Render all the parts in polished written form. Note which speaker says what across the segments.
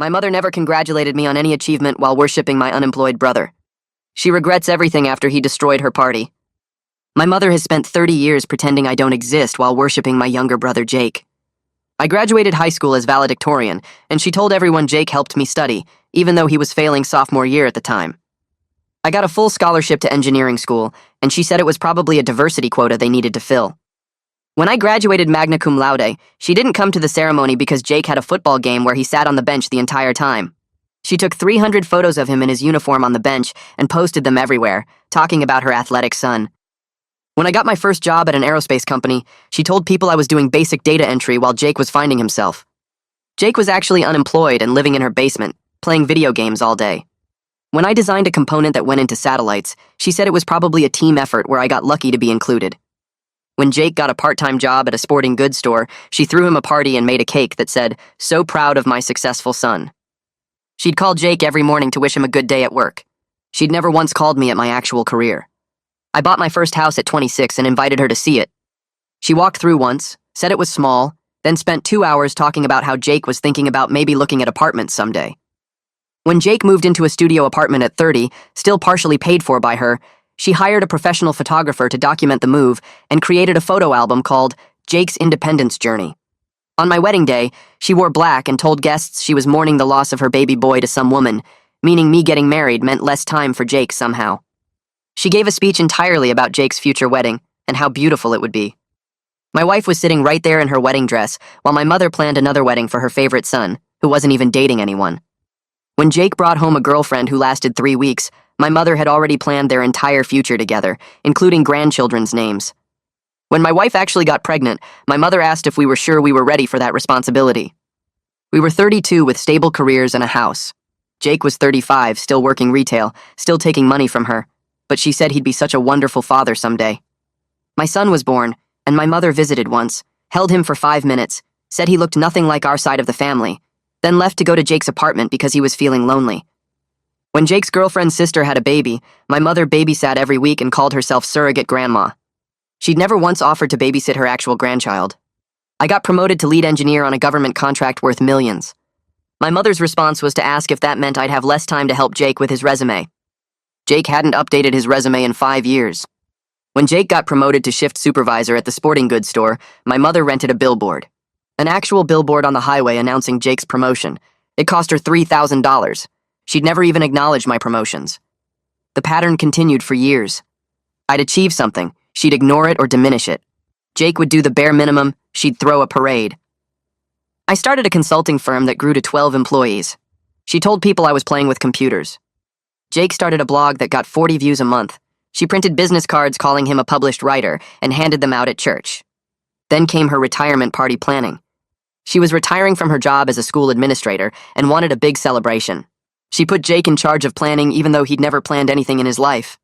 Speaker 1: My mother never congratulated me on any achievement while worshipping my unemployed brother. She regrets everything after he destroyed her party. My mother has spent 30 years pretending I don't exist while worshipping my younger brother Jake. I graduated high school as valedictorian, and she told everyone Jake helped me study, even though he was failing sophomore year at the time. I got a full scholarship to engineering school, and she said it was probably a diversity quota they needed to fill. When I graduated magna cum laude, she didn't come to the ceremony because Jake had a football game where he sat on the bench the entire time. She took 300 photos of him in his uniform on the bench and posted them everywhere, talking about her athletic son. When I got my first job at an aerospace company, she told people I was doing basic data entry while Jake was finding himself. Jake was actually unemployed and living in her basement, playing video games all day. When I designed a component that went into satellites, she said it was probably a team effort where I got lucky to be included. When Jake got a part-time job at a sporting goods store, she threw him a party and made a cake that said, "So proud of my successful son." She'd call Jake every morning to wish him a good day at work. She'd never once called me at my actual career. I bought my first house at 26 and invited her to see it. She walked through once, said it was small, then spent 2 hours talking about how Jake was thinking about maybe looking at apartments someday. When Jake moved into a studio apartment at 30, still partially paid for by her, she hired a professional photographer to document the move and created a photo album called Jake's Independence Journey. On my wedding day, she wore black and told guests she was mourning the loss of her baby boy to some woman, meaning me getting married meant less time for Jake somehow. She gave a speech entirely about Jake's future wedding and how beautiful it would be. My wife was sitting right there in her wedding dress while my mother planned another wedding for her favorite son, who wasn't even dating anyone. When Jake brought home a girlfriend who lasted 3 weeks, my mother had already planned their entire future together, including grandchildren's names. When my wife actually got pregnant, my mother asked if we were sure we were ready for that responsibility. We were 32 with stable careers and a house. Jake was 35, still working retail, still taking money from her, but she said he'd be such a wonderful father someday. My son was born, and my mother visited once, held him for 5 minutes, said he looked nothing like our side of the family, then left to go to Jake's apartment because he was feeling lonely. When Jake's girlfriend's sister had a baby, my mother babysat every week and called herself surrogate grandma. She'd never once offered to babysit her actual grandchild. I got promoted to lead engineer on a government contract worth millions. My mother's response was to ask if that meant I'd have less time to help Jake with his resume. Jake hadn't updated his resume in 5 years. When Jake got promoted to shift supervisor at the sporting goods store, my mother rented a billboard. An actual billboard on the highway announcing Jake's promotion. It cost her $3,000. She'd never even acknowledged my promotions. The pattern continued for years. I'd achieve something, she'd ignore it or diminish it. Jake would do the bare minimum, she'd throw a parade. I started a consulting firm that grew to 12 employees. She told people I was playing with computers. Jake started a blog that got 40 views a month. She printed business cards calling him a published writer and handed them out at church. Then came her retirement party planning. She was retiring from her job as a school administrator and wanted a big celebration. She put Jake in charge of planning even though he'd never planned anything in his life.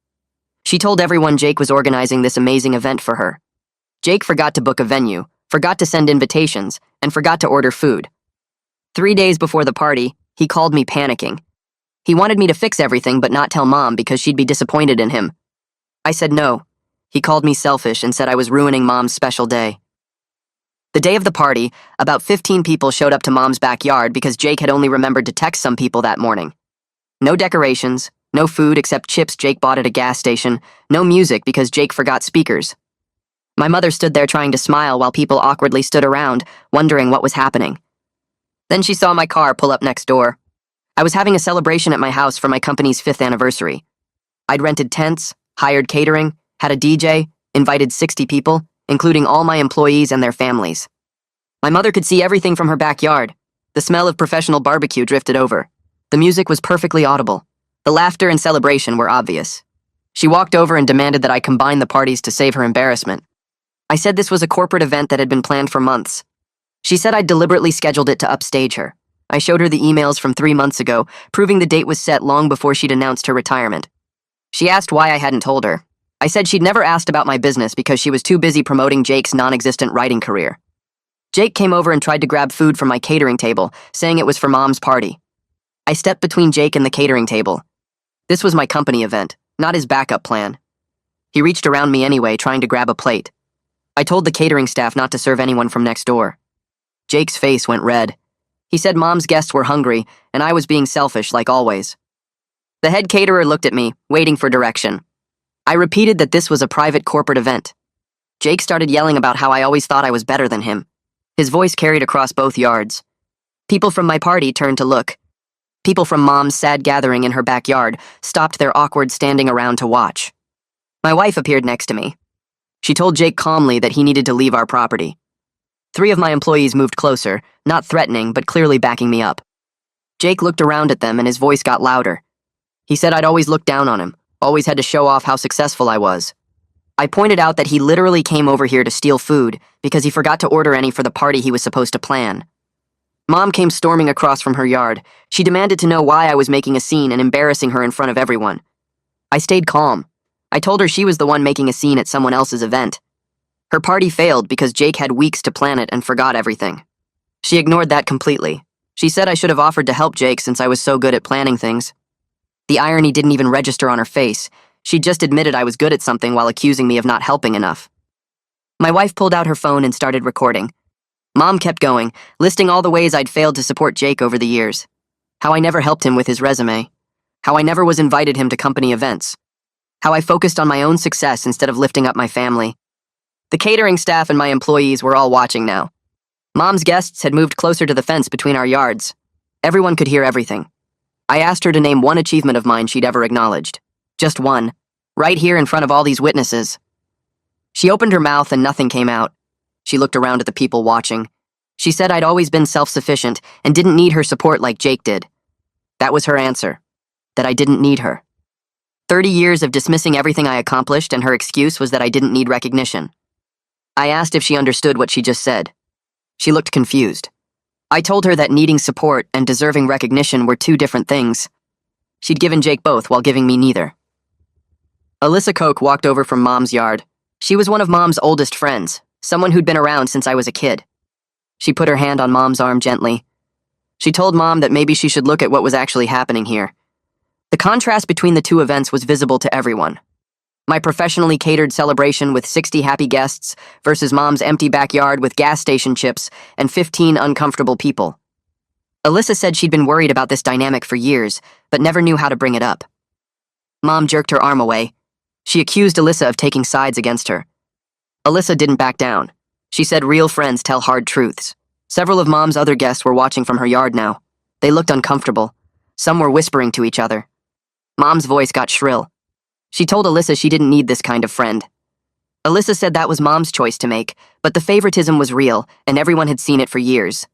Speaker 1: She told everyone Jake was organizing this amazing event for her. Jake forgot to book a venue, forgot to send invitations, and forgot to order food. 3 days before the party, he called me panicking. He wanted me to fix everything but not tell Mom because she'd be disappointed in him. I said no. He called me selfish and said I was ruining Mom's special day. The day of the party, about 15 people showed up to Mom's backyard because Jake had only remembered to text some people that morning. No decorations, no food except chips Jake bought at a gas station, no music because Jake forgot speakers. My mother stood there trying to smile while people awkwardly stood around, wondering what was happening. Then she saw my car pull up next door. I was having a celebration at my house for my company's 5th anniversary. I'd rented tents, hired catering, had a DJ, invited 60 people, including all my employees and their families. My mother could see everything from her backyard. The smell of professional barbecue drifted over. The music was perfectly audible. The laughter and celebration were obvious. She walked over and demanded that I combine the parties to save her embarrassment. I said this was a corporate event that had been planned for months. She said I'd deliberately scheduled it to upstage her. I showed her the emails from 3 months ago, proving the date was set long before she'd announced her retirement. She asked why I hadn't told her. I said she'd never asked about my business because she was too busy promoting Jake's non-existent writing career. Jake came over and tried to grab food from my catering table, saying it was for Mom's party. I stepped between Jake and the catering table. This was my company event, not his backup plan. He reached around me anyway, trying to grab a plate. I told the catering staff not to serve anyone from next door. Jake's face went red. He said Mom's guests were hungry, and I was being selfish like always. The head caterer looked at me, waiting for direction. I repeated that this was a private corporate event. Jake started yelling about how I always thought I was better than him. His voice carried across both yards. People from my party turned to look. People from Mom's sad gathering in her backyard stopped their awkward standing around to watch. My wife appeared next to me. She told Jake calmly that he needed to leave our property. 3 of my employees moved closer, not threatening, but clearly backing me up. Jake looked around at them and his voice got louder. He said I'd always looked down on him, always had to show off how successful I was. I pointed out that he literally came over here to steal food because he forgot to order any for the party he was supposed to plan. Mom came storming across from her yard. She demanded to know why I was making a scene and embarrassing her in front of everyone. I stayed calm. I told her she was the one making a scene at someone else's event. Her party failed because Jake had weeks to plan it and forgot everything. She ignored that completely. She said I should have offered to help Jake since I was so good at planning things. The irony didn't even register on her face. She just admitted I was good at something while accusing me of not helping enough. My wife pulled out her phone and started recording. Mom kept going, listing all the ways I'd failed to support Jake over the years. How I never helped him with his resume. How I never was invited him to company events. How I focused on my own success instead of lifting up my family. The catering staff and my employees were all watching now. Mom's guests had moved closer to the fence between our yards. Everyone could hear everything. I asked her to name one achievement of mine she'd ever acknowledged. Just one. Right here in front of all these witnesses. She opened her mouth and nothing came out. She looked around at the people watching. She said I'd always been self-sufficient and didn't need her support like Jake did. That was her answer. That I didn't need her. 30 years of dismissing everything I accomplished, and her excuse was that I didn't need recognition. I asked if she understood what she just said. She looked confused. I told her that needing support and deserving recognition were 2 different things. She'd given Jake both while giving me neither. Alyssa Koch walked over from Mom's yard. She was one of Mom's oldest friends, someone who'd been around since I was a kid. She put her hand on Mom's arm gently. She told Mom that maybe she should look at what was actually happening here. The contrast between the 2 events was visible to everyone. My professionally catered celebration with 60 happy guests versus Mom's empty backyard with gas station chips and 15 uncomfortable people. Alyssa said she'd been worried about this dynamic for years, but never knew how to bring it up. Mom jerked her arm away. She accused Alyssa of taking sides against her. Alyssa didn't back down. She said real friends tell hard truths. Several of Mom's other guests were watching from her yard now. They looked uncomfortable. Some were whispering to each other. Mom's voice got shrill. She told Alyssa she didn't need this kind of friend. Alyssa said that was Mom's choice to make, but the favoritism was real, and everyone had seen it for years.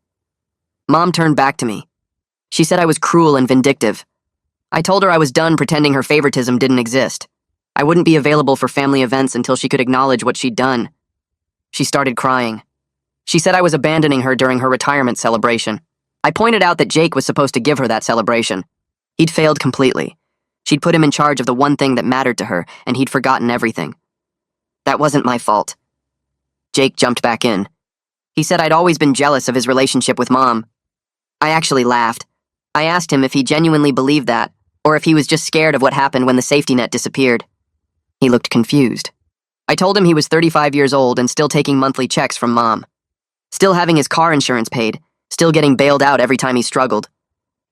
Speaker 1: Mom turned back to me. She said I was cruel and vindictive. I told her I was done pretending her favoritism didn't exist. I wouldn't be available for family events until she could acknowledge what she'd done. She started crying. She said I was abandoning her during her retirement celebration. I pointed out that Jake was supposed to give her that celebration. He'd failed completely. She'd put him in charge of the one thing that mattered to her, and he'd forgotten everything. That wasn't my fault. Jake jumped back in. He said I'd always been jealous of his relationship with Mom. I actually laughed. I asked him if he genuinely believed that, or if he was just scared of what happened when the safety net disappeared. He looked confused. I told him he was 35 years old and still taking monthly checks from Mom. Still having his car insurance paid, still getting bailed out every time he struggled.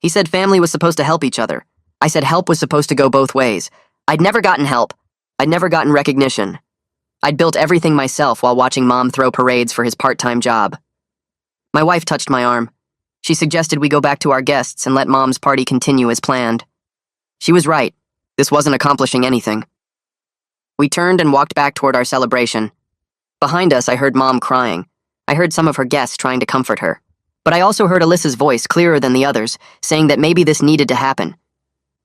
Speaker 1: He said family was supposed to help each other. I said help was supposed to go both ways. I'd never gotten help. I'd never gotten recognition. I'd built everything myself while watching Mom throw parades for his part-time job. My wife touched my arm. She suggested we go back to our guests and let Mom's party continue as planned. She was right. This wasn't accomplishing anything. We turned and walked back toward our celebration. Behind us, I heard Mom crying. I heard some of her guests trying to comfort her. But I also heard Alyssa's voice clearer than the others, saying that maybe this needed to happen.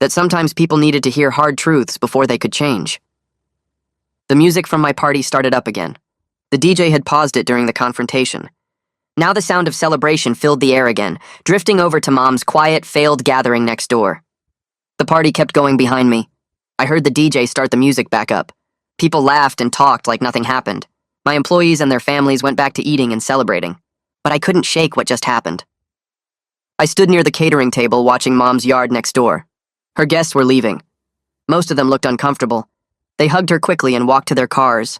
Speaker 1: That sometimes people needed to hear hard truths before they could change. The music from my party started up again. The DJ had paused it during the confrontation. Now the sound of celebration filled the air again, drifting over to Mom's quiet, failed gathering next door. The party kept going behind me. I heard the DJ start the music back up. People laughed and talked like nothing happened. My employees and their families went back to eating and celebrating. But I couldn't shake what just happened. I stood near the catering table watching Mom's yard next door. Her guests were leaving. Most of them looked uncomfortable. They hugged her quickly and walked to their cars.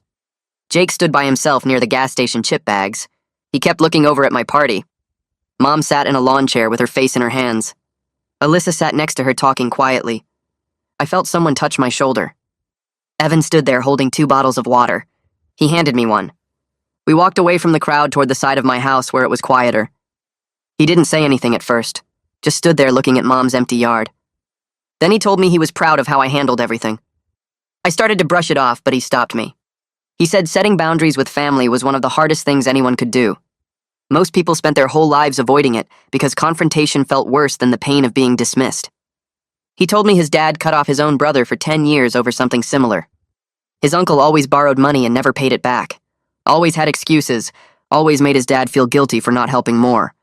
Speaker 1: Jake stood by himself near the gas station chip bags. He kept looking over at my party. Mom sat in a lawn chair with her face in her hands. Alyssa sat next to her talking quietly. I felt someone touch my shoulder. Evan stood there holding 2 bottles of water. He handed me one. We walked away from the crowd toward the side of my house where it was quieter. He didn't say anything at first, just stood there looking at Mom's empty yard. Then he told me he was proud of how I handled everything. I started to brush it off, but he stopped me. He said setting boundaries with family was one of the hardest things anyone could do. Most people spent their whole lives avoiding it because confrontation felt worse than the pain of being dismissed. He told me his dad cut off his own brother for 10 years over something similar. His uncle always borrowed money and never paid it back. Always had excuses, always made his dad feel guilty for not helping more.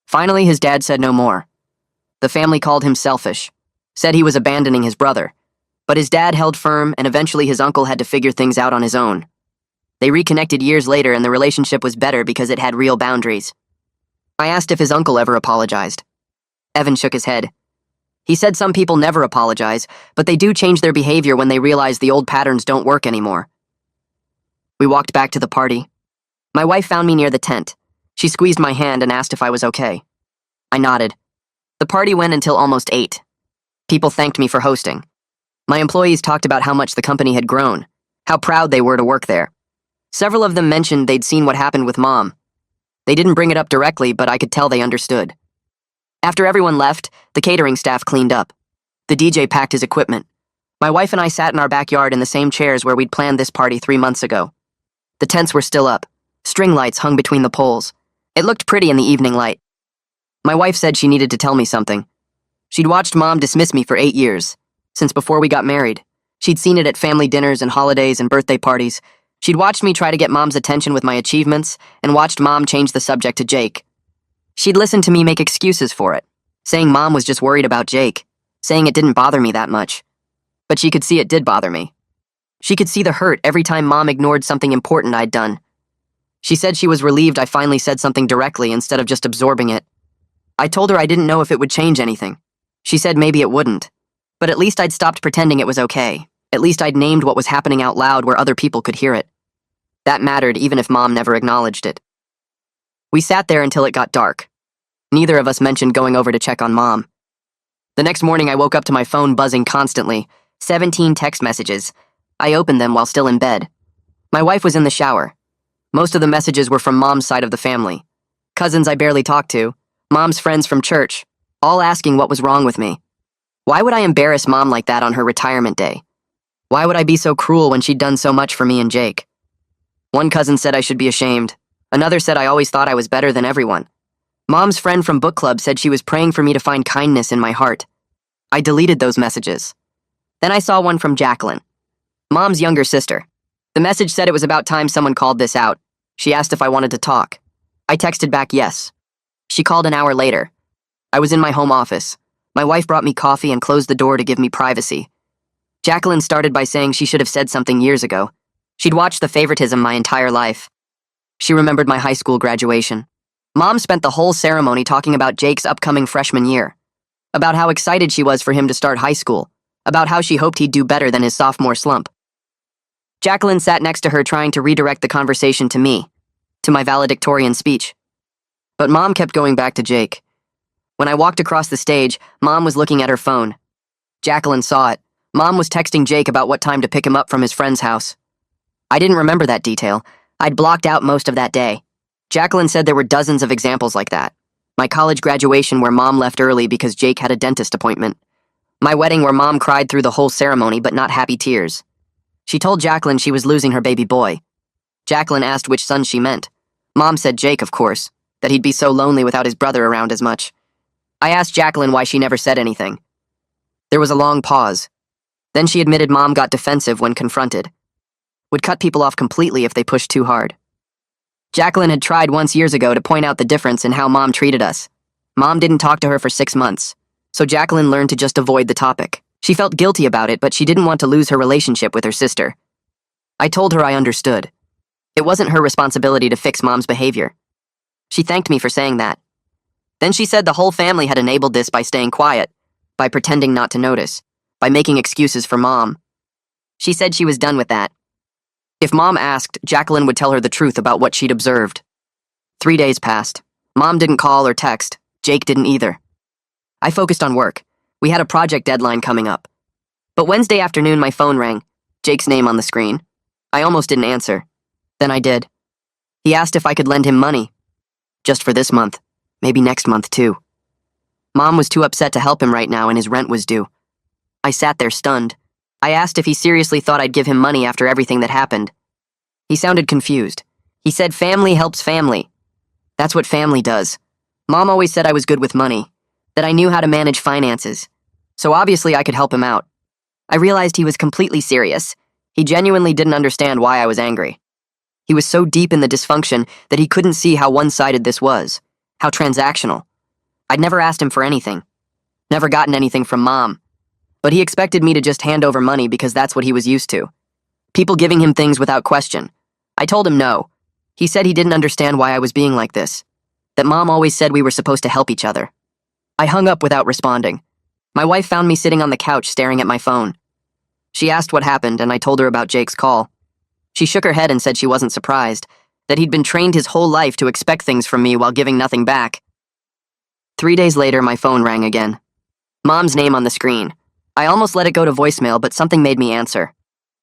Speaker 1: Finally, his dad said no more. The family called him selfish, said he was abandoning his brother. But his dad held firm, and eventually his uncle had to figure things out on his own. They reconnected years later, and the relationship was better because it had real boundaries. I asked if his uncle ever apologized. Evan shook his head. He said some people never apologize, but they do change their behavior when they realize the old patterns don't work anymore. We walked back to the party. My wife found me near the tent. She squeezed my hand and asked if I was okay. I nodded. The party went until almost 8. People thanked me for hosting. My employees talked about how much the company had grown, how proud they were to work there. Several of them mentioned they'd seen what happened with Mom. They didn't bring it up directly, but I could tell they understood. After everyone left, the catering staff cleaned up. The DJ packed his equipment. My wife and I sat in our backyard in the same chairs where we'd planned this party 3 months ago. The tents were still up. String lights hung between the poles. It looked pretty in the evening light. My wife said she needed to tell me something. She'd watched Mom dismiss me for 8 years, since before we got married. She'd seen it at family dinners and holidays and birthday parties. She'd watched me try to get Mom's attention with my achievements and watched Mom change the subject to Jake. She'd listened to me make excuses for it, saying Mom was just worried about Jake, saying it didn't bother me that much. But she could see it did bother me. She could see the hurt every time Mom ignored something important I'd done. She said she was relieved I finally said something directly instead of just absorbing it. I told her I didn't know if it would change anything. She said maybe it wouldn't. But at least I'd stopped pretending it was okay. At least I'd named what was happening out loud where other people could hear it. That mattered even if Mom never acknowledged it. We sat there until it got dark. Neither of us mentioned going over to check on Mom. The next morning I woke up to my phone buzzing constantly. 17 text messages. I opened them while still in bed. My wife was in the shower. Most of the messages were from Mom's side of the family. Cousins I barely talked to, Mom's friends from church, all asking what was wrong with me. Why would I embarrass Mom like that on her retirement day? Why would I be so cruel when she'd done so much for me and Jake? One cousin said I should be ashamed. Another said I always thought I was better than everyone. Mom's friend from book club said she was praying for me to find kindness in my heart. I deleted those messages. Then I saw one from Jacqueline, Mom's younger sister. The message said it was about time someone called this out. She asked if I wanted to talk. I texted back yes. She called an hour later. I was in my home office. My wife brought me coffee and closed the door to give me privacy. Jacqueline started by saying she should have said something years ago. She'd watched the favoritism my entire life. She remembered my high school graduation. Mom spent the whole ceremony talking about Jake's upcoming freshman year, about how excited she was for him to start high school, about how she hoped he'd do better than his sophomore slump. Jacqueline sat next to her trying to redirect the conversation to me, to my valedictorian speech. But Mom kept going back to Jake. When I walked across the stage, Mom was looking at her phone. Jacqueline saw it. Mom was texting Jake about what time to pick him up from his friend's house. I didn't remember that detail. I'd blocked out most of that day. Jacqueline said there were dozens of examples like that. My college graduation where Mom left early because Jake had a dentist appointment. My wedding where Mom cried through the whole ceremony but not happy tears. She told Jacqueline she was losing her baby boy. Jacqueline asked which son she meant. Mom said Jake, of course, that he'd be so lonely without his brother around as much. I asked Jacqueline why she never said anything. There was a long pause. Then she admitted Mom got defensive when confronted. Would cut people off completely if they pushed too hard. Jacqueline had tried once years ago to point out the difference in how Mom treated us. Mom didn't talk to her for 6 months, so Jacqueline learned to just avoid the topic. She felt guilty about it, but she didn't want to lose her relationship with her sister. I told her I understood. It wasn't her responsibility to fix Mom's behavior. She thanked me for saying that. Then she said the whole family had enabled this by staying quiet, by pretending not to notice, by making excuses for Mom. She said she was done with that. If Mom asked, Jacqueline would tell her the truth about what she'd observed. 3 days passed. Mom didn't call or text. Jake didn't either. I focused on work. We had a project deadline coming up. But Wednesday afternoon, my phone rang. Jake's name on the screen. I almost didn't answer. Then I did. He asked if I could lend him money. Just for this month. Maybe next month, too. Mom was too upset to help him right now and his rent was due. I sat there stunned. I asked if he seriously thought I'd give him money after everything that happened. He sounded confused. He said family helps family. That's what family does. Mom always said I was good with money, that I knew how to manage finances. So obviously I could help him out. I realized he was completely serious. He genuinely didn't understand why I was angry. He was so deep in the dysfunction that he couldn't see how one-sided this was, how transactional. I'd never asked him for anything. Never gotten anything from Mom. But he expected me to just hand over money because that's what he was used to. People giving him things without question. I told him no. He said he didn't understand why I was being like this. That Mom always said we were supposed to help each other. I hung up without responding. My wife found me sitting on the couch staring at my phone. She asked what happened and I told her about Jake's call. She shook her head and said she wasn't surprised, that he'd been trained his whole life to expect things from me while giving nothing back. 3 days later, my phone rang again. Mom's name on the screen. I almost let it go to voicemail, but something made me answer.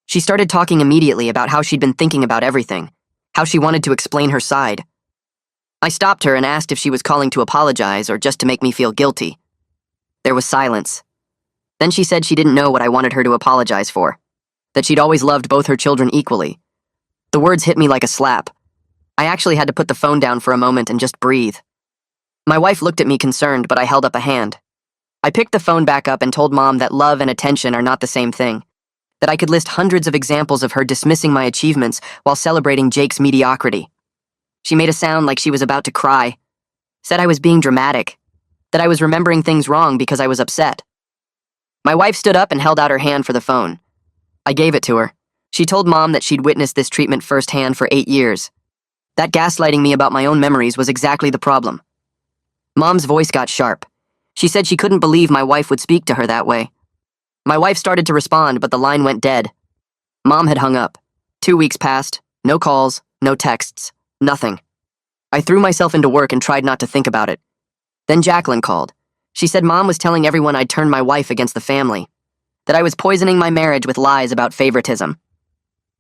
Speaker 1: She started talking immediately about how she'd been thinking about everything, how she wanted to explain her side. I stopped her and asked if she was calling to apologize or just to make me feel guilty. There was silence. Then she said she didn't know what I wanted her to apologize for, that she'd always loved both her children equally. The words hit me like a slap. I actually had to put the phone down for a moment and just breathe. My wife looked at me concerned, but I held up a hand. I picked the phone back up and told Mom that love and attention are not the same thing, that I could list hundreds of examples of her dismissing my achievements while celebrating Jake's mediocrity. She made a sound like she was about to cry, said I was being dramatic, that I was remembering things wrong because I was upset. My wife stood up and held out her hand for the phone. I gave it to her. She told Mom that she'd witnessed this treatment firsthand for 8 years. That gaslighting me about my own memories was exactly the problem. Mom's voice got sharp. She said she couldn't believe my wife would speak to her that way. My wife started to respond, but the line went dead. Mom had hung up. 2 weeks passed. No calls, no texts, nothing. I threw myself into work and tried not to think about it. Then Jacqueline called. She said Mom was telling everyone I'd turned my wife against the family, that I was poisoning my marriage with lies about favoritism.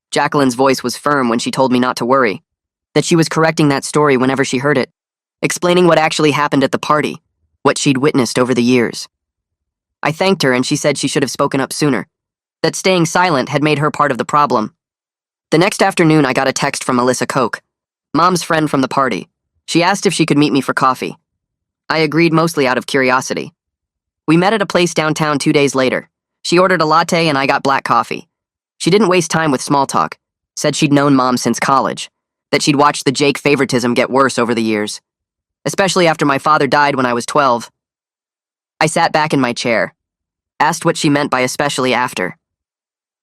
Speaker 1: Jacqueline's voice was firm when she told me not to worry, that she was correcting that story whenever she heard it, explaining what actually happened at the party, what she'd witnessed over the years. I thanked her and she said she should have spoken up sooner, that staying silent had made her part of the problem. The next afternoon, I got a text from Melissa Koch, Mom's friend from the party. She asked if she could meet me for coffee. I agreed mostly out of curiosity. We met at a place downtown 2 days later. She ordered a latte and I got black coffee. She didn't waste time with small talk, said she'd known Mom since college, that she'd watched the Jake favoritism get worse over the years, especially after my father died when I was 12. I sat back in my chair, asked what she meant by especially after.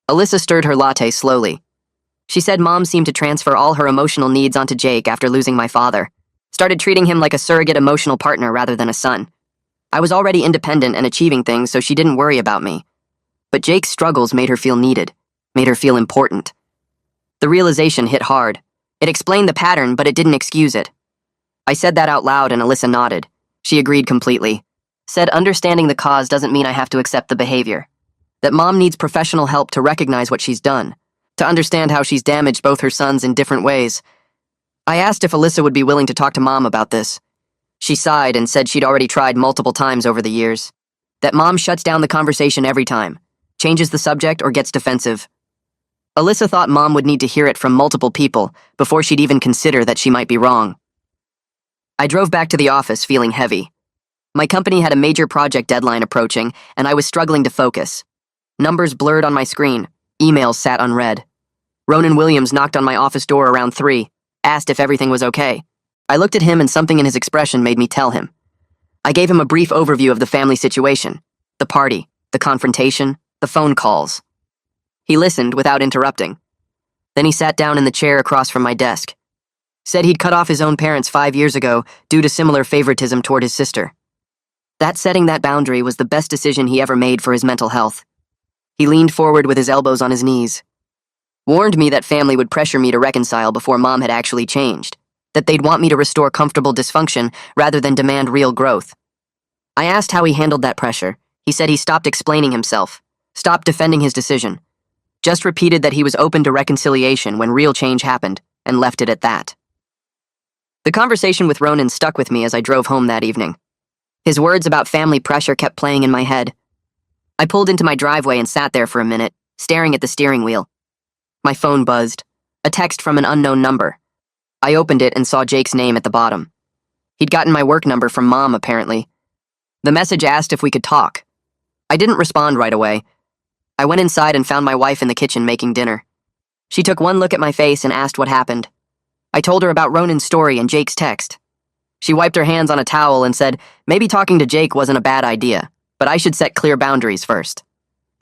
Speaker 1: Alyssa stirred her latte slowly. She said Mom seemed to transfer all her emotional needs onto Jake after losing my father, started treating him like a surrogate emotional partner rather than a son. I was already independent and achieving things, so she didn't worry about me. But Jake's struggles made her feel needed, made her feel important. The realization hit hard. It explained the pattern, but it didn't excuse it. I said that out loud and Alyssa nodded. She agreed completely. Said understanding the cause doesn't mean I have to accept the behavior. That Mom needs professional help to recognize what she's done, to understand how she's damaged both her sons in different ways. I asked if Alyssa would be willing to talk to Mom about this. She sighed and said she'd already tried multiple times over the years. That Mom shuts down the conversation every time, changes the subject or gets defensive. Alyssa thought Mom would need to hear it from multiple people before she'd even consider that she might be wrong. I drove back to the office feeling heavy. My company had a major project deadline approaching, and I was struggling to focus. Numbers blurred on my screen. Emails sat unread. Ronan Williams knocked on my office door around 3, asked if everything was okay. I looked at him and something in his expression made me tell him. I gave him a brief overview of the family situation, the party, the confrontation, the phone calls. He listened without interrupting. Then he sat down in the chair across from my desk. Said he'd cut off his own parents 5 years ago due to similar favoritism toward his sister. That setting that boundary was the best decision he ever made for his mental health. He leaned forward with his elbows on his knees. Warned me that family would pressure me to reconcile before Mom had actually changed. that they'd want me to restore comfortable dysfunction rather than demand real growth. I asked how he handled that pressure. He said he stopped explaining himself, stopped defending his decision, just repeated that he was open to reconciliation when real change happened, and left it at that. The conversation with Ronan stuck with me as I drove home that evening. His words about family pressure kept playing in my head. I pulled into my driveway and sat there for a minute, staring at the steering wheel. My phone buzzed. A text from an unknown number. I opened it and saw Jake's name at the bottom. He'd gotten my work number from Mom, apparently. The message asked if we could talk. I didn't respond right away. I went inside and found my wife in the kitchen making dinner. She took one look at my face and asked what happened. I told her about Ronan's story and Jake's text. She wiped her hands on a towel and said maybe talking to Jake wasn't a bad idea, but I should set clear boundaries first.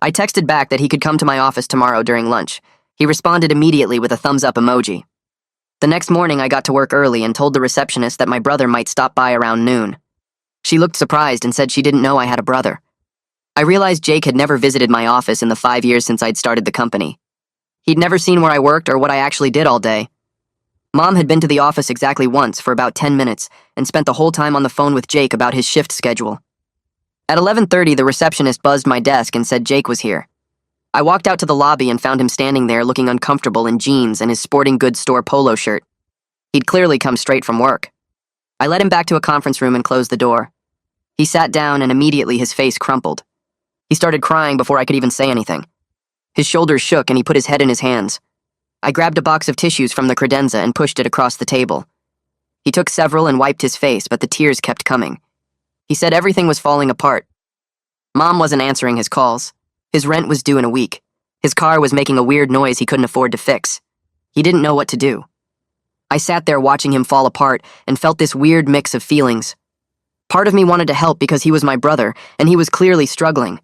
Speaker 1: I texted back that he could come to my office tomorrow during lunch. He responded immediately with a thumbs-up emoji. The next morning, I got to work early and told the receptionist that my brother might stop by around noon. She looked surprised and said she didn't know I had a brother. I realized Jake had never visited my office in the 5 years since I'd started the company. He'd never seen where I worked or what I actually did all day. Mom had been to the office exactly once for about 10 minutes and spent the whole time on the phone with Jake about his shift schedule. At 11:30, the receptionist buzzed my desk and said Jake was here. I walked out to the lobby and found him standing there looking uncomfortable in jeans and his sporting goods store polo shirt. He'd clearly come straight from work. I led him back to a conference room and closed the door. He sat down and immediately his face crumpled. He started crying before I could even say anything. His shoulders shook and he put his head in his hands. I grabbed a box of tissues from the credenza and pushed it across the table. He took several and wiped his face, but the tears kept coming. He said everything was falling apart. Mom wasn't answering his calls. His rent was due in a week. His car was making a weird noise he couldn't afford to fix. He didn't know what to do. I sat there watching him fall apart and felt this weird mix of feelings. Part of me wanted to help because he was my brother, and he was clearly struggling.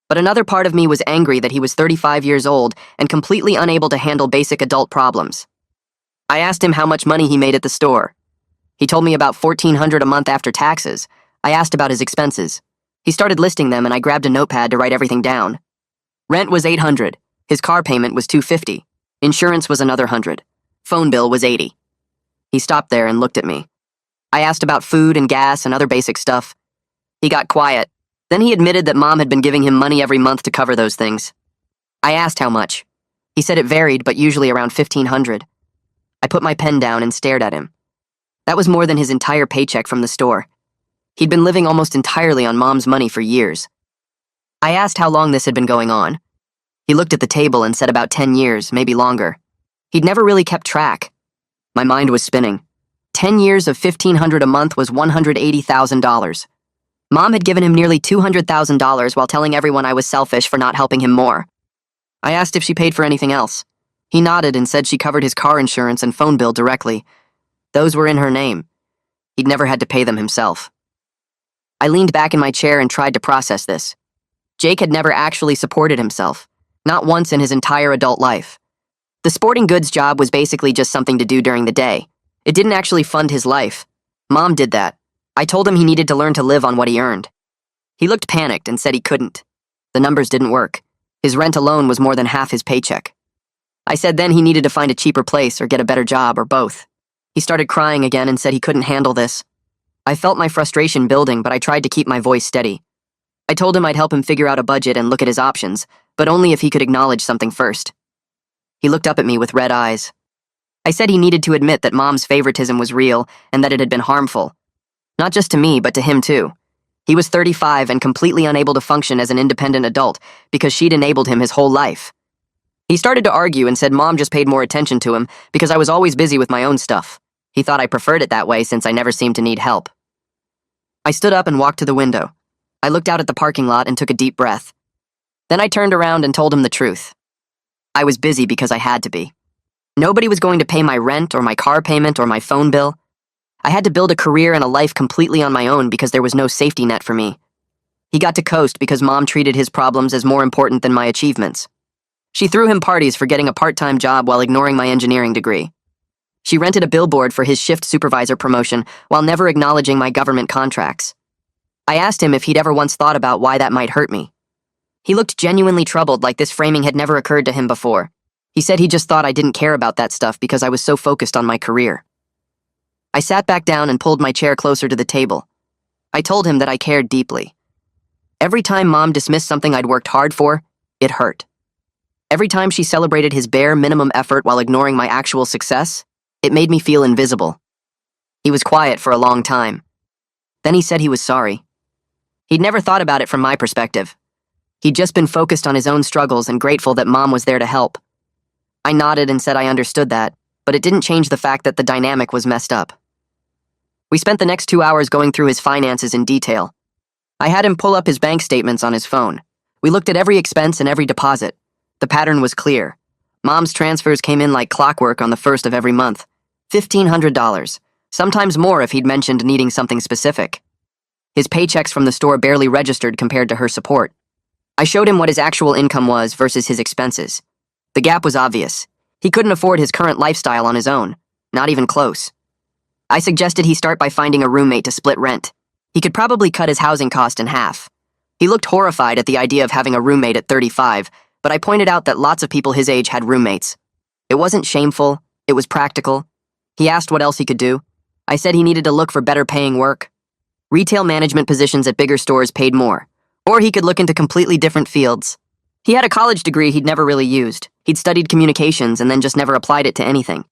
Speaker 1: But another part of me was angry that he was 35 years old and completely unable to handle basic adult problems. I asked him how much money he made at the store. He told me about $1,400 a month after taxes. I asked about his expenses. He started listing them and I grabbed a notepad to write everything down. Rent was $800. His car payment was $250. Insurance was another $100. Phone bill was $80. He stopped there and looked at me. I asked about food and gas and other basic stuff. He got quiet. Then he admitted that Mom had been giving him money every month to cover those things. I asked how much. He said it varied, but usually around $1,500. I put my pen down and stared at him. That was more than his entire paycheck from the store. He'd been living almost entirely on Mom's money for years. I asked how long this had been going on. He looked at the table and said about 10 years, maybe longer. He'd never really kept track. My mind was spinning. 10 years of $1,500 a month was $180,000. Mom had given him nearly $200,000 while telling everyone I was selfish for not helping him more. I asked if she paid for anything else. He nodded and said she covered his car insurance and phone bill directly. Those were in her name. He'd never had to pay them himself. I leaned back in my chair and tried to process this. Jake had never actually supported himself, not once in his entire adult life. The sporting goods job was basically just something to do during the day. It didn't actually fund his life. Mom did that. I told him he needed to learn to live on what he earned. He looked panicked and said he couldn't. The numbers didn't work. His rent alone was more than half his paycheck. I said then he needed to find a cheaper place or get a better job or both. He started crying again and said he couldn't handle this. I felt my frustration building, but I tried to keep my voice steady. I told him I'd help him figure out a budget and look at his options, but only if he could acknowledge something first. He looked up at me with red eyes. I said he needed to admit that Mom's favoritism was real and that it had been harmful. Not just to me, but to him too. He was 35 and completely unable to function as an independent adult because she'd enabled him his whole life. He started to argue and said Mom just paid more attention to him because I was always busy with my own stuff. He thought I preferred it that way since I never seemed to need help. I stood up and walked to the window. I looked out at the parking lot and took a deep breath. Then I turned around and told him the truth. I was busy because I had to be. Nobody was going to pay my rent or my car payment or my phone bill. I had to build a career and a life completely on my own because there was no safety net for me. He got to coast because Mom treated his problems as more important than my achievements. She threw him parties for getting a part-time job while ignoring my engineering degree. She rented a billboard for his shift supervisor promotion while never acknowledging my government contracts. I asked him if he'd ever once thought about why that might hurt me. He looked genuinely troubled, like this framing had never occurred to him before. He said he just thought I didn't care about that stuff because I was so focused on my career. I sat back down and pulled my chair closer to the table. I told him that I cared deeply. Every time Mom dismissed something I'd worked hard for, it hurt. Every time she celebrated his bare minimum effort while ignoring my actual success, it made me feel invisible. He was quiet for a long time. Then he said he was sorry. He'd never thought about it from my perspective. He'd just been focused on his own struggles and grateful that Mom was there to help. I nodded and said I understood that, but it didn't change the fact that the dynamic was messed up. We spent the next 2 hours going through his finances in detail. I had him pull up his bank statements on his phone. We looked at every expense and every deposit. The pattern was clear. Mom's transfers came in like clockwork on the first of every month. $1,500, sometimes more if he'd mentioned needing something specific. His paychecks from the store barely registered compared to her support. I showed him what his actual income was versus his expenses. The gap was obvious. He couldn't afford his current lifestyle on his own, not even close. I suggested he start by finding a roommate to split rent. He could probably cut his housing cost in half. He looked horrified at the idea of having a roommate at 35, but I pointed out that lots of people his age had roommates. It wasn't shameful, it was practical. He asked what else he could do. I said he needed to look for better paying work. Retail management positions at bigger stores paid more, or he could look into completely different fields. He had a college degree he'd never really used. He'd studied communications and then just never applied it to anything.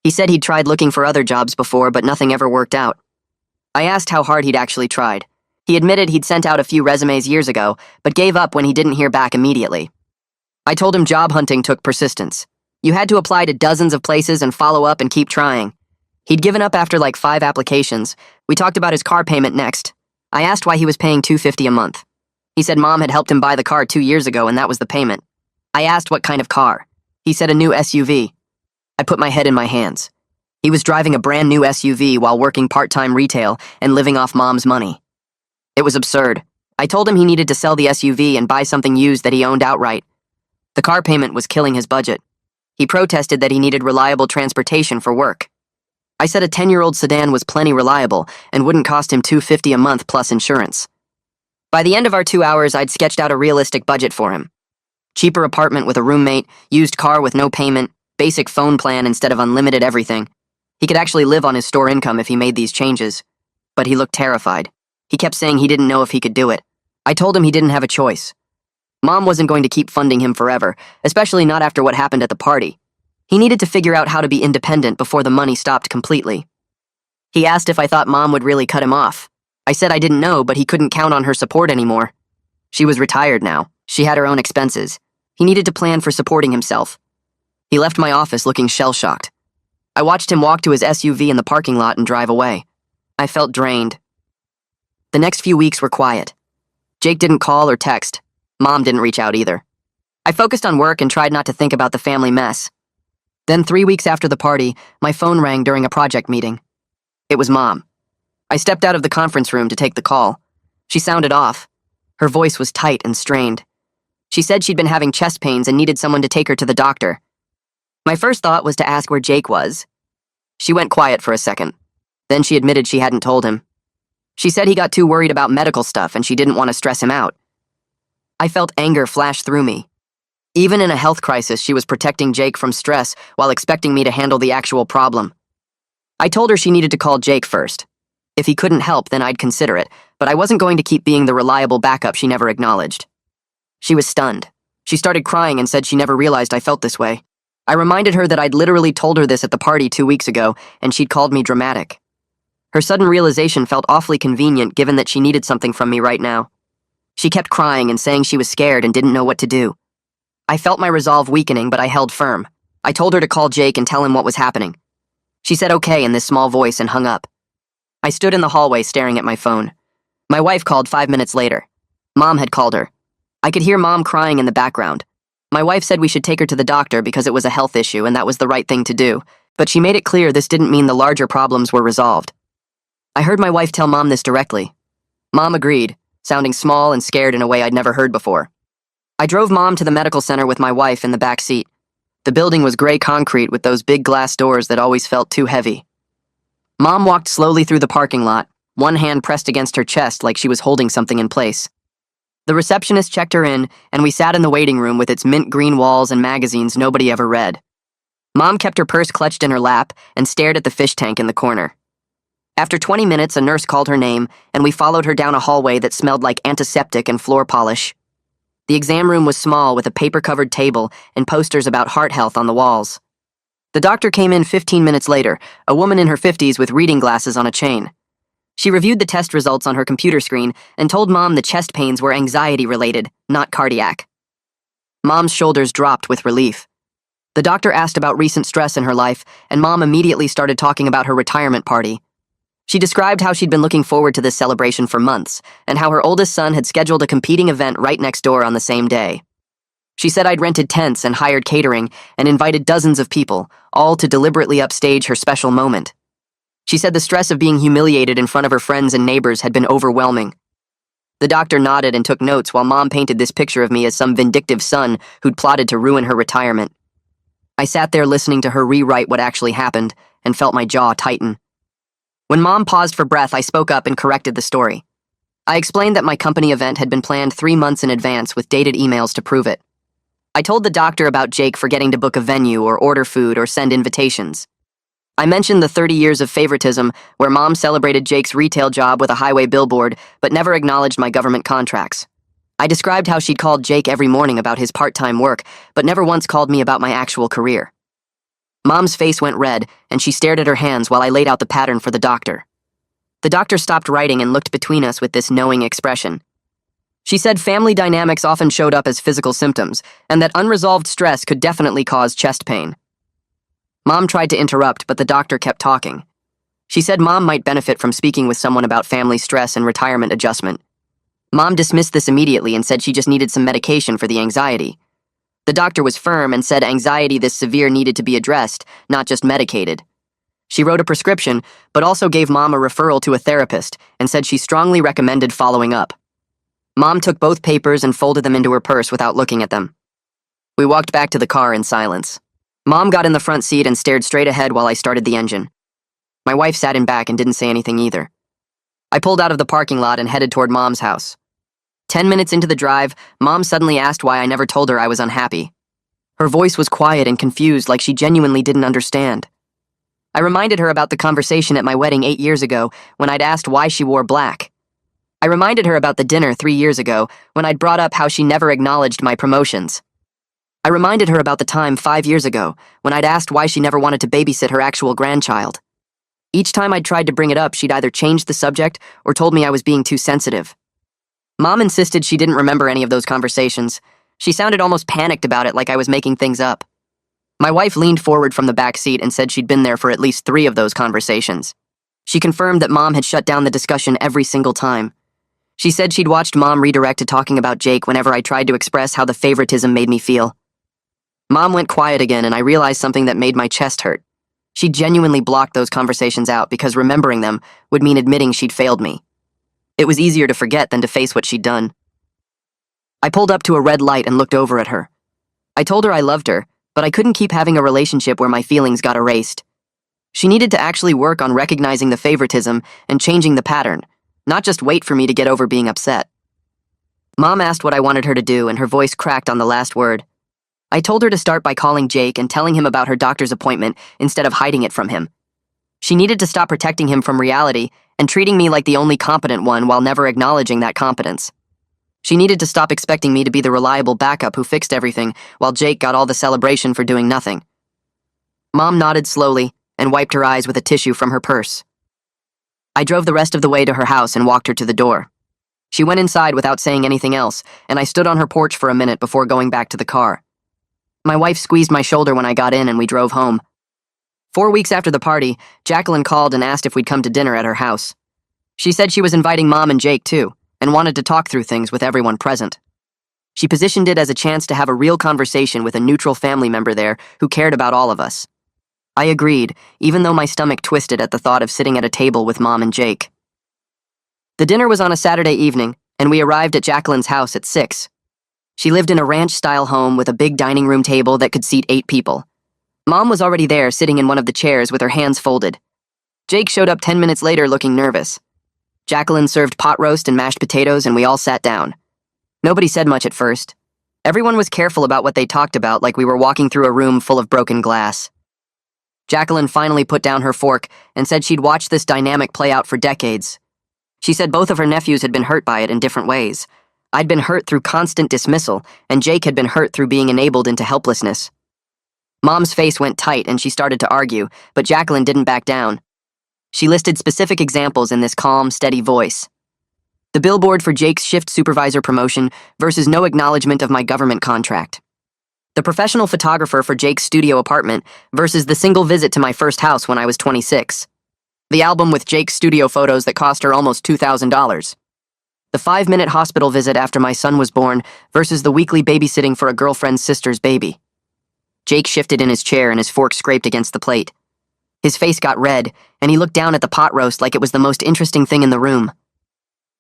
Speaker 1: He said he'd tried looking for other jobs before, but nothing ever worked out. I asked how hard he'd actually tried. He admitted he'd sent out a few resumes years ago, but gave up when he didn't hear back immediately. I told him job hunting took persistence. You had to apply to dozens of places and follow up and keep trying. He'd given up after like 5 applications. We talked about his car payment next. I asked why he was paying $250 a month. He said Mom had helped him buy the car 2 years ago and that was the payment. I asked what kind of car. He said a new SUV. I put my head in my hands. He was driving a brand new SUV while working part-time retail and living off Mom's money. It was absurd. I told him he needed to sell the SUV and buy something used that he owned outright. The car payment was killing his budget. He protested that he needed reliable transportation for work. I said a 10-year-old sedan was plenty reliable and wouldn't cost him $250 a month plus insurance. By the end of our 2 hours, I'd sketched out a realistic budget for him. Cheaper apartment with a roommate, used car with no payment, basic phone plan instead of unlimited everything. He could actually live on his store income if he made these changes. But he looked terrified. He kept saying he didn't know if he could do it. I told him he didn't have a choice. Mom wasn't going to keep funding him forever, especially not after what happened at the party. He needed to figure out how to be independent before the money stopped completely. He asked if I thought Mom would really cut him off. I said I didn't know, but he couldn't count on her support anymore. She was retired now. She had her own expenses. He needed to plan for supporting himself. He left my office looking shell-shocked. I watched him walk to his SUV in the parking lot and drive away. I felt drained. The next few weeks were quiet. Jake didn't call or text. Mom didn't reach out either. I focused on work and tried not to think about the family mess. Then 3 weeks after the party, my phone rang during a project meeting. It was Mom. I stepped out of the conference room to take the call. She sounded off. Her voice was tight and strained. She said she'd been having chest pains and needed someone to take her to the doctor. My first thought was to ask where Jake was. She went quiet for a second. Then she admitted she hadn't told him. She said he got too worried about medical stuff and she didn't want to stress him out. I felt anger flash through me. Even in a health crisis, she was protecting Jake from stress while expecting me to handle the actual problem. I told her she needed to call Jake first. If he couldn't help, then I'd consider it, but I wasn't going to keep being the reliable backup she never acknowledged. She was stunned. She started crying and said she never realized I felt this way. I reminded her that I'd literally told her this at the party 2 weeks ago, and she'd called me dramatic. Her sudden realization felt awfully convenient given that she needed something from me right now. She kept crying and saying she was scared and didn't know what to do. I felt my resolve weakening, but I held firm. I told her to call Jake and tell him what was happening. She said okay in this small voice and hung up. I stood in the hallway staring at my phone. My wife called 5 minutes later. Mom had called her. I could hear Mom crying in the background. My wife said we should take her to the doctor because it was a health issue and that was the right thing to do, but she made it clear this didn't mean the larger problems were resolved. I heard my wife tell Mom this directly. Mom agreed, sounding small and scared in a way I'd never heard before. I drove Mom to the medical center with my wife in the back seat. The building was gray concrete with those big glass doors that always felt too heavy. Mom walked slowly through the parking lot, one hand pressed against her chest like she was holding something in place. The receptionist checked her in, and we sat in the waiting room with its mint green walls and magazines nobody ever read. Mom kept her purse clutched in her lap and stared at the fish tank in the corner. After 20 minutes, a nurse called her name, and we followed her down a hallway that smelled like antiseptic and floor polish. The exam room was small with a paper-covered table and posters about heart health on the walls. The doctor came in 15 minutes later, a woman in her 50s with reading glasses on a chain. She reviewed the test results on her computer screen and told Mom the chest pains were anxiety-related, not cardiac. Mom's shoulders dropped with relief. The doctor asked about recent stress in her life, and Mom immediately started talking about her retirement party. She described how she'd been looking forward to this celebration for months, and how her oldest son had scheduled a competing event right next door on the same day. She said I'd rented tents and hired catering and invited dozens of people, all to deliberately upstage her special moment. She said the stress of being humiliated in front of her friends and neighbors had been overwhelming. The doctor nodded and took notes while Mom painted this picture of me as some vindictive son who'd plotted to ruin her retirement. I sat there listening to her rewrite what actually happened and felt my jaw tighten. When Mom paused for breath, I spoke up and corrected the story. I explained that my company event had been planned 3 months in advance with dated emails to prove it. I told the doctor about Jake forgetting to book a venue or order food or send invitations. I mentioned the 30 years of favoritism where Mom celebrated Jake's retail job with a highway billboard but never acknowledged my government contracts. I described how she'd called Jake every morning about his part-time work but never once called me about my actual career. Mom's face went red, and she stared at her hands while I laid out the pattern for the doctor. The doctor stopped writing and looked between us with this knowing expression. She said family dynamics often showed up as physical symptoms, and that unresolved stress could definitely cause chest pain. Mom tried to interrupt, but the doctor kept talking. She said Mom might benefit from speaking with someone about family stress and retirement adjustment. Mom dismissed this immediately and said she just needed some medication for the anxiety. The doctor was firm and said anxiety this severe needed to be addressed, not just medicated. She wrote a prescription, but also gave Mom a referral to a therapist and said she strongly recommended following up. Mom took both papers and folded them into her purse without looking at them. We walked back to the car in silence. Mom got in the front seat and stared straight ahead while I started the engine. My wife sat in back and didn't say anything either. I pulled out of the parking lot and headed toward Mom's house. 10 minutes into the drive, Mom suddenly asked why I never told her I was unhappy. Her voice was quiet and confused, like she genuinely didn't understand. I reminded her about the conversation at my wedding 8 years ago when I'd asked why she wore black. I reminded her about the dinner 3 years ago when I'd brought up how she never acknowledged my promotions. I reminded her about the time 5 years ago when I'd asked why she never wanted to babysit her actual grandchild. Each time I'd tried to bring it up, she'd either changed the subject or told me I was being too sensitive. Mom insisted she didn't remember any of those conversations. She sounded almost panicked about it, like I was making things up. My wife leaned forward from the back seat and said she'd been there for at least 3 of those conversations. She confirmed that Mom had shut down the discussion every single time. She said she'd watched Mom redirect to talking about Jake whenever I tried to express how the favoritism made me feel. Mom went quiet again, and I realized something that made my chest hurt. She genuinely blocked those conversations out because remembering them would mean admitting she'd failed me. It was easier to forget than to face what she'd done. I pulled up to a red light and looked over at her. I told her I loved her, but I couldn't keep having a relationship where my feelings got erased. She needed to actually work on recognizing the favoritism and changing the pattern, not just wait for me to get over being upset. Mom asked what I wanted her to do, and her voice cracked on the last word. I told her to start by calling Jake and telling him about her doctor's appointment instead of hiding it from him. She needed to stop protecting him from reality and treating me like the only competent one while never acknowledging that competence. She needed to stop expecting me to be the reliable backup who fixed everything while Jake got all the celebration for doing nothing. Mom nodded slowly and wiped her eyes with a tissue from her purse. I drove the rest of the way to her house and walked her to the door. She went inside without saying anything else, and I stood on her porch for a minute before going back to the car. My wife squeezed my shoulder when I got in and we drove home. 4 weeks after the party, Jacqueline called and asked if we'd come to dinner at her house. She said she was inviting Mom and Jake too, and wanted to talk through things with everyone present. She positioned it as a chance to have a real conversation with a neutral family member there who cared about all of us. I agreed, even though my stomach twisted at the thought of sitting at a table with Mom and Jake. The dinner was on a Saturday evening, and we arrived at Jacqueline's house at 6. She lived in a ranch-style home with a big dining room table that could seat 8 people. Mom was already there, sitting in one of the chairs with her hands folded. Jake showed up 10 minutes later looking nervous. Jacqueline served pot roast and mashed potatoes, and we all sat down. Nobody said much at first. Everyone was careful about what they talked about, like we were walking through a room full of broken glass. Jacqueline finally put down her fork and said she'd watched this dynamic play out for decades. She said both of her nephews had been hurt by it in different ways. I'd been hurt through constant dismissal, and Jake had been hurt through being enabled into helplessness. Mom's face went tight and she started to argue, but Jacqueline didn't back down. She listed specific examples in this calm, steady voice. The billboard for Jake's shift supervisor promotion versus no acknowledgement of my government contract. The professional photographer for Jake's studio apartment versus the single visit to my first house when I was 26. The album with Jake's studio photos that cost her almost $2,000. The 5-minute hospital visit after my son was born versus the weekly babysitting for a girlfriend's sister's baby. Jake shifted in his chair and his fork scraped against the plate. His face got red, and he looked down at the pot roast like it was the most interesting thing in the room.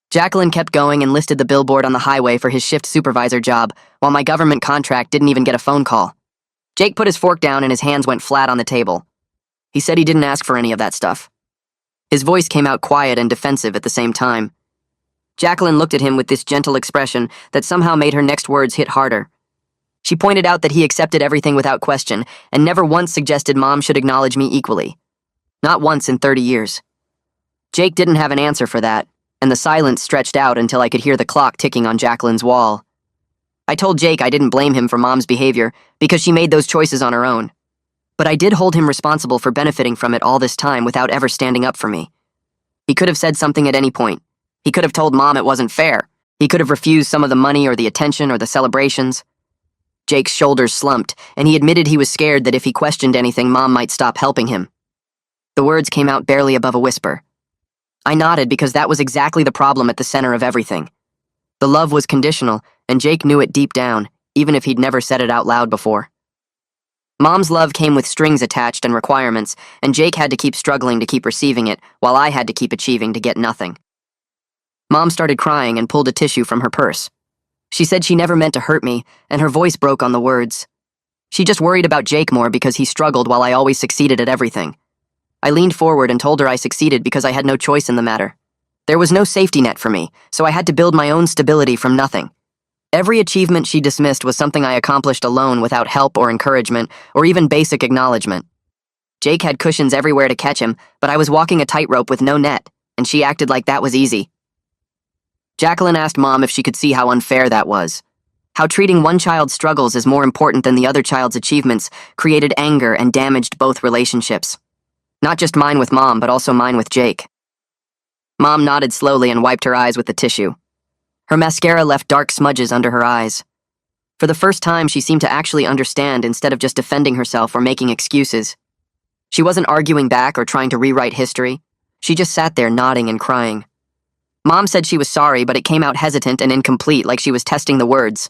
Speaker 1: Jacqueline kept going and listed the billboard on the highway for his shift supervisor job, while my government contract didn't even get a phone call. Jake put his fork down and his hands went flat on the table. He said he didn't ask for any of that stuff. His voice came out quiet and defensive at the same time. Jacqueline looked at him with this gentle expression that somehow made her next words hit harder. She pointed out that he accepted everything without question and never once suggested Mom should acknowledge me equally. Not once in 30 years. Jake didn't have an answer for that, and the silence stretched out until I could hear the clock ticking on Jacqueline's wall. I told Jake I didn't blame him for Mom's behavior because she made those choices on her own. But I did hold him responsible for benefiting from it all this time without ever standing up for me. He could have said something at any point. He could have told Mom it wasn't fair. He could have refused some of the money or the attention or the celebrations. Jake's shoulders slumped, and he admitted he was scared that if he questioned anything, Mom might stop helping him. The words came out barely above a whisper. I nodded because that was exactly the problem at the center of everything. The love was conditional, and Jake knew it deep down, even if he'd never said it out loud before. Mom's love came with strings attached and requirements, and Jake had to keep struggling to keep receiving it, while I had to keep achieving to get nothing. Mom started crying and pulled a tissue from her purse. She said she never meant to hurt me, and her voice broke on the words. She just worried about Jake more because he struggled while I always succeeded at everything. I leaned forward and told her I succeeded because I had no choice in the matter. There was no safety net for me, so I had to build my own stability from nothing. Every achievement she dismissed was something I accomplished alone without help or encouragement or even basic acknowledgement. Jake had cushions everywhere to catch him, but I was walking a tightrope with no net, and she acted like that was easy. Jacqueline asked Mom if she could see how unfair that was. How treating one child's struggles as more important than the other child's achievements created anger and damaged both relationships. Not just mine with Mom, but also mine with Jake. Mom nodded slowly and wiped her eyes with the tissue. Her mascara left dark smudges under her eyes. For the first time, she seemed to actually understand instead of just defending herself or making excuses. She wasn't arguing back or trying to rewrite history. She just sat there nodding and crying. Mom said she was sorry, but it came out hesitant and incomplete, like she was testing the words.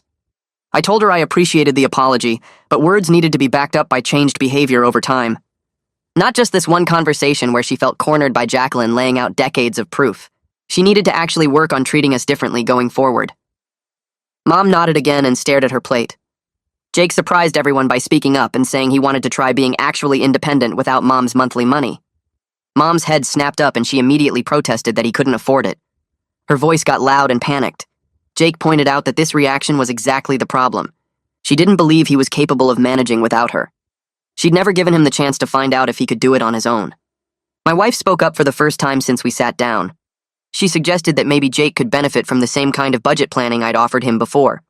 Speaker 1: I told her I appreciated the apology, but words needed to be backed up by changed behavior over time. Not just this one conversation where she felt cornered by Jacqueline laying out decades of proof. She needed to actually work on treating us differently going forward. Mom nodded again and stared at her plate. Jake surprised everyone by speaking up and saying he wanted to try being actually independent without Mom's monthly money. Mom's head snapped up and she immediately protested that he couldn't afford it. Her voice got loud and panicked. Jake pointed out that this reaction was exactly the problem. She didn't believe he was capable of managing without her. She'd never given him the chance to find out if he could do it on his own. My wife spoke up for the first time since we sat down. She suggested that maybe Jake could benefit from the same kind of budget planning I'd offered him before.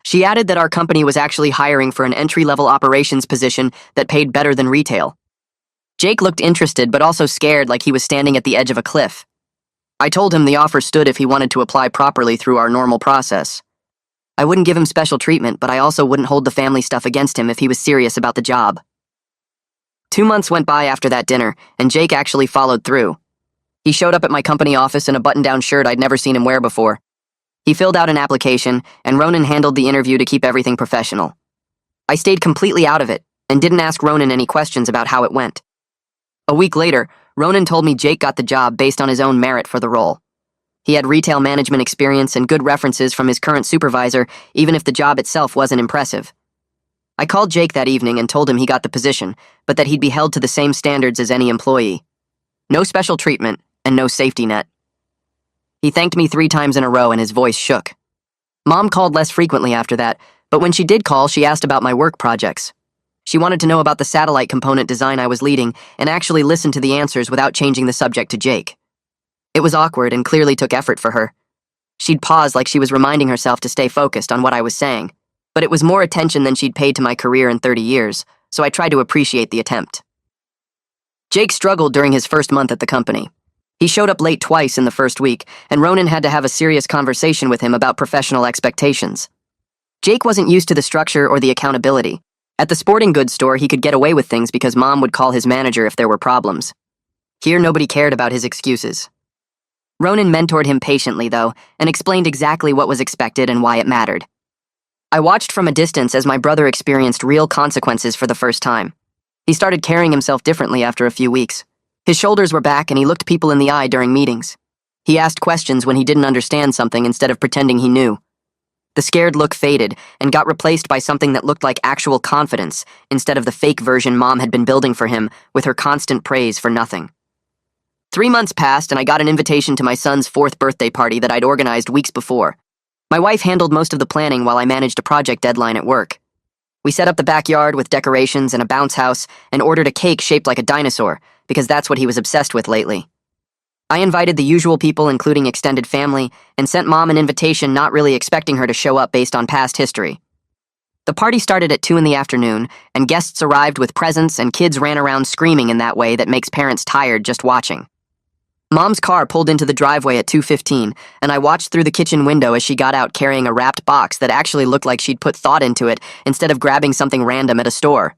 Speaker 1: She added that our company was actually hiring for an entry-level operations position that paid better than retail. Jake looked interested but also scared, like he was standing at the edge of a cliff. I told him the offer stood if he wanted to apply properly through our normal process. I wouldn't give him special treatment, but I also wouldn't hold the family stuff against him if he was serious about the job. 2 months went by after that dinner, and Jake actually followed through. He showed up at my company office in a button-down shirt I'd never seen him wear before. He filled out an application, and Ronan handled the interview to keep everything professional. I stayed completely out of it, and didn't ask Ronan any questions about how it went. A week later, Ronan told me Jake got the job based on his own merit for the role. He had retail management experience and good references from his current supervisor, even if the job itself wasn't impressive. I called Jake that evening and told him he got the position, but that he'd be held to the same standards as any employee. No special treatment, and no safety net. He thanked me 3 times in a row and his voice shook. Mom called less frequently after that, but when she did call, she asked about my work projects. She wanted to know about the satellite component design I was leading and actually listened to the answers without changing the subject to Jake. It was awkward and clearly took effort for her. She'd pause like she was reminding herself to stay focused on what I was saying, but it was more attention than she'd paid to my career in 30 years, so I tried to appreciate the attempt. Jake struggled during his first month at the company. He showed up late twice in the first week, and Ronan had to have a serious conversation with him about professional expectations. Jake wasn't used to the structure or the accountability. At the sporting goods store, he could get away with things because Mom would call his manager if there were problems. Here, nobody cared about his excuses. Ronan mentored him patiently, though, and explained exactly what was expected and why it mattered. I watched from a distance as my brother experienced real consequences for the first time. He started carrying himself differently after a few weeks. His shoulders were back and he looked people in the eye during meetings. He asked questions when he didn't understand something instead of pretending he knew. The scared look faded and got replaced by something that looked like actual confidence instead of the fake version Mom had been building for him with her constant praise for nothing. 3 months passed and I got an invitation to my son's 4th birthday party that I'd organized weeks before. My wife handled most of the planning while I managed a project deadline at work. We set up the backyard with decorations and a bounce house and ordered a cake shaped like a dinosaur, because that's what he was obsessed with lately. I invited the usual people, including extended family, and sent Mom an invitation not really expecting her to show up based on past history. The party started at 2 in the afternoon, and guests arrived with presents and kids ran around screaming in that way that makes parents tired just watching. Mom's car pulled into the driveway at 2:15, and I watched through the kitchen window as she got out carrying a wrapped box that actually looked like she'd put thought into it instead of grabbing something random at a store.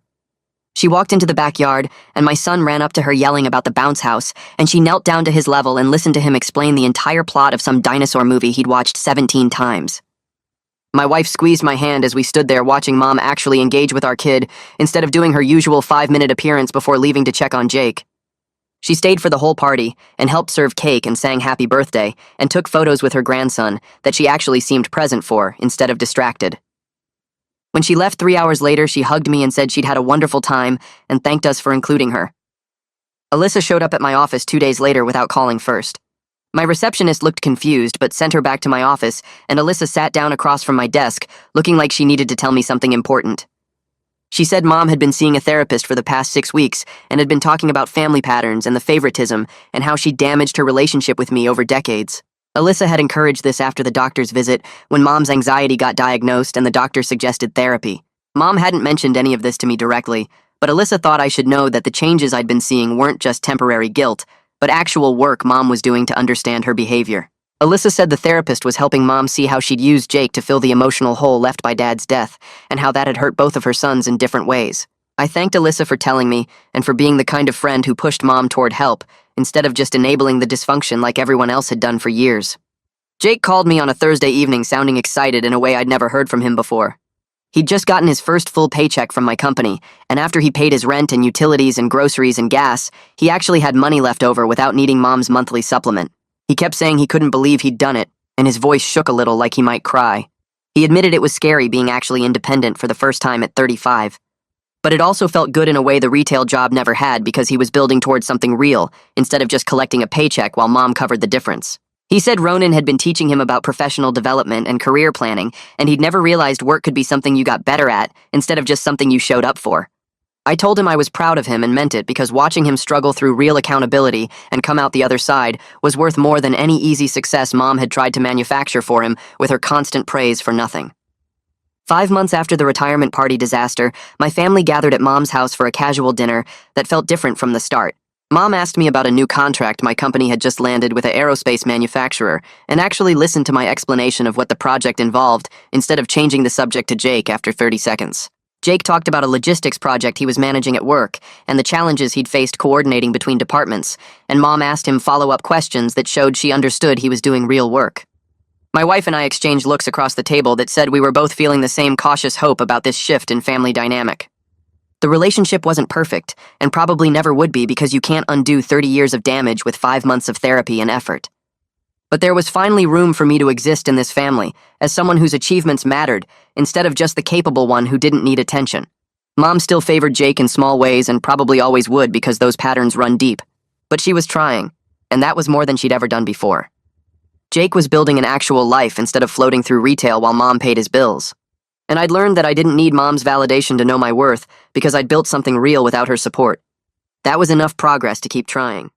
Speaker 1: She walked into the backyard, and my son ran up to her yelling about the bounce house, and she knelt down to his level and listened to him explain the entire plot of some dinosaur movie he'd watched 17 times. My wife squeezed my hand as we stood there watching Mom actually engage with our kid instead of doing her usual 5-minute appearance before leaving to check on Jake. She stayed for the whole party and helped serve cake and sang happy birthday and took photos with her grandson that she actually seemed present for instead of distracted. When she left 3 hours later, she hugged me and said she'd had a wonderful time and thanked us for including her. Alyssa showed up at my office 2 days later without calling first. My receptionist looked confused but sent her back to my office, and Alyssa sat down across from my desk, looking like she needed to tell me something important. She said Mom had been seeing a therapist for the past 6 weeks and had been talking about family patterns and the favoritism and how she damaged her relationship with me over decades. Alyssa had encouraged this after the doctor's visit when Mom's anxiety got diagnosed and the doctor suggested therapy. Mom hadn't mentioned any of this to me directly, but Alyssa thought I should know that the changes I'd been seeing weren't just temporary guilt, but actual work Mom was doing to understand her behavior. Alyssa said the therapist was helping Mom see how she'd used Jake to fill the emotional hole left by Dad's death, and how that had hurt both of her sons in different ways. I thanked Alyssa for telling me, and for being the kind of friend who pushed Mom toward help, instead of just enabling the dysfunction like everyone else had done for years. Jake called me on a Thursday evening sounding excited in a way I'd never heard from him before. He'd just gotten his first full paycheck from my company, and after he paid his rent and utilities and groceries and gas, he actually had money left over without needing Mom's monthly supplement. He kept saying he couldn't believe he'd done it, and his voice shook a little like he might cry. He admitted it was scary being actually independent for the first time at 35. But it also felt good in a way the retail job never had because he was building towards something real, instead of just collecting a paycheck while Mom covered the difference. He said Ronan had been teaching him about professional development and career planning, and he'd never realized work could be something you got better at, instead of just something you showed up for. I told him I was proud of him and meant it because watching him struggle through real accountability and come out the other side was worth more than any easy success Mom had tried to manufacture for him with her constant praise for nothing. 5 months after the retirement party disaster, my family gathered at Mom's house for a casual dinner that felt different from the start. Mom asked me about a new contract my company had just landed with an aerospace manufacturer and actually listened to my explanation of what the project involved instead of changing the subject to Jake after 30 seconds. Jake talked about a logistics project he was managing at work and the challenges he'd faced coordinating between departments, and Mom asked him follow-up questions that showed she understood he was doing real work. My wife and I exchanged looks across the table that said we were both feeling the same cautious hope about this shift in family dynamic. The relationship wasn't perfect, and probably never would be because you can't undo 30 years of damage with 5 months of therapy and effort. But there was finally room for me to exist in this family, as someone whose achievements mattered, instead of just the capable one who didn't need attention. Mom still favored Jake in small ways and probably always would because those patterns run deep. But she was trying, and that was more than she'd ever done before. Jake was building an actual life instead of floating through retail while Mom paid his bills. And I'd learned that I didn't need Mom's validation to know my worth because I'd built something real without her support. That was enough progress to keep trying.